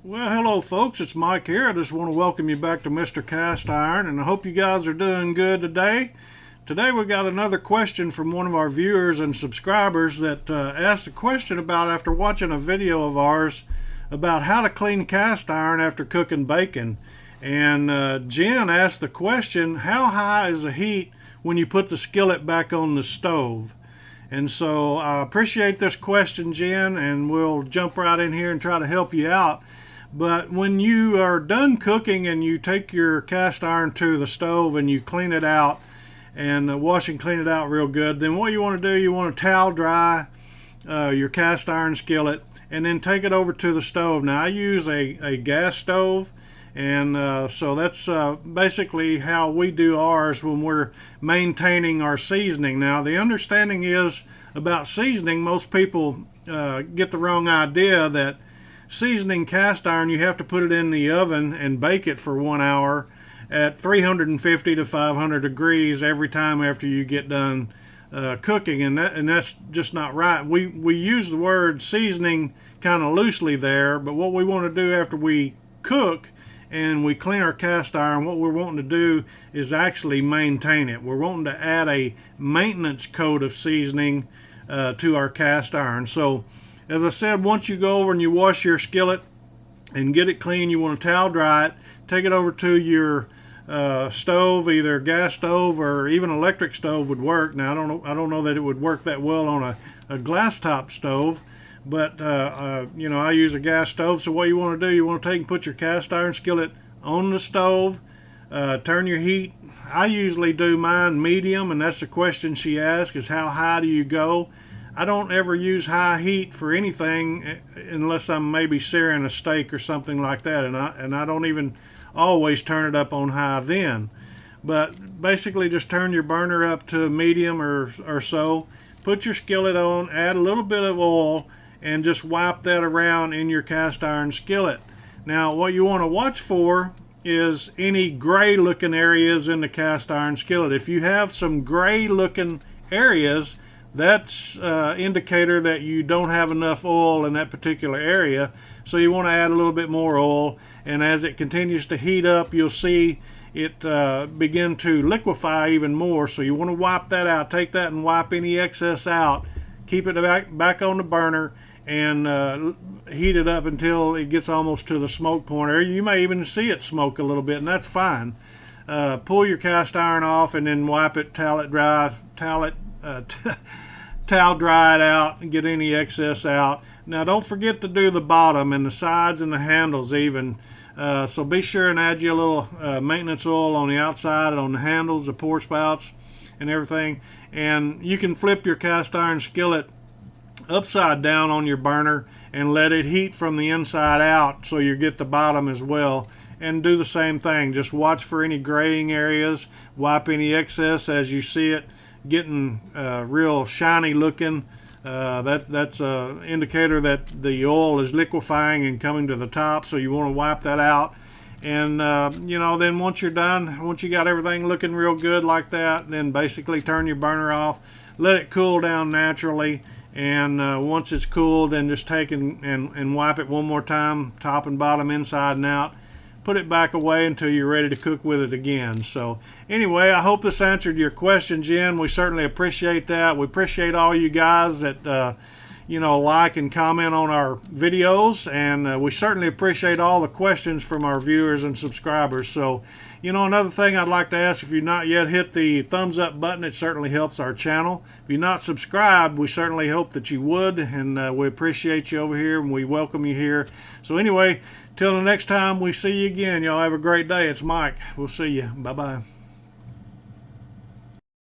Well, hello folks, it's Mike here. I just want to welcome you back to Mr. Cast Iron, and I hope you guys are doing good today. Today we got another question from one of our viewers and subscribers that asked a question about after watching a video of ours about how to clean cast iron after cooking bacon. And Jen asked the question, how high is the heat when you put the skillet back on the stove? And so I appreciate this question, Jen, and we'll jump right in here and try to help you out. But when you are done cooking and you take your cast iron to the stove and you clean it out and wash and clean it out real good, then what you want to do, you want to towel dry your cast iron skillet and then take it over to the stove. Now I use a gas stove, and so that's basically how we do ours when we're maintaining our seasoning. Now the understanding is about seasoning, most people get the wrong idea that seasoning cast iron, you have to put it in the oven and bake it for 1 hour at 350 to 500 degrees every time after you get done cooking, and that's just not right. We use the word seasoning kind of loosely there, but what we want to do after we cook and we clean our cast iron, what we're wanting to do is actually maintain it. We're wanting to add a maintenance coat of seasoning to our cast iron. So as I said, once you go over and you wash your skillet and get it clean, you want to towel dry it, take it over to your stove, either gas stove or even electric stove would work. Now I don't know that it would work that well on a glass top stove, but you know, I use a gas stove. So what you want to do, you want to take and put your cast iron skillet on the stove, turn your heat. I usually do mine medium, and that's the question she asked, is how high do you go? I don't ever use high heat for anything unless I'm maybe searing a steak or something like that, and I don't even always turn it up on high then. But basically just turn your burner up to medium or so, put your skillet on, add a little bit of oil, and just wipe that around in your cast iron skillet. Now what you want to watch for is any gray looking areas in the cast iron skillet. If you have some gray looking areas, that's indicator that you don't have enough oil in that particular area. So you want to add a little bit more oil, and as it continues to heat up, you'll see it begin to liquefy even more. So you want to wipe that out. Take that and wipe any excess out. Keep it back on the burner and heat it up until it gets almost to the smoke point. Or you may even see it smoke a little bit, and that's fine. Pull your cast iron off and then wipe it, towel dry it out and get any excess out. Now don't forget to do the bottom and the sides and the handles even. So be sure and add you a little maintenance oil on the outside and on the handles, the pour spouts and everything. And you can flip your cast iron skillet upside down on your burner and let it heat from the inside out so you get the bottom as well. And do the same thing. Just watch for any graying areas, wipe any excess as you see it getting real shiny looking. That's an indicator that the oil is liquefying and coming to the top, so you want to wipe that out. And you know, then once you're done, once you got everything looking real good like that, then basically turn your burner off, let it cool down naturally, and once it's cooled, then just take and wipe it one more time, top and bottom, inside and out. Put it back away until you're ready to cook with it again. So anyway, I hope this answered your question, Jen. We certainly appreciate that. We appreciate all you guys that you know, like and comment on our videos, and we certainly appreciate all the questions from our viewers and subscribers. So, you know, another thing I'd like to ask, if you've not yet hit the thumbs up button, it certainly helps our channel. If you're not subscribed, we certainly hope that you would, and we appreciate you over here, and we welcome you here. So anyway, till the next time we see you again, y'all have a great day. It's Mike. We'll see you. Bye-bye.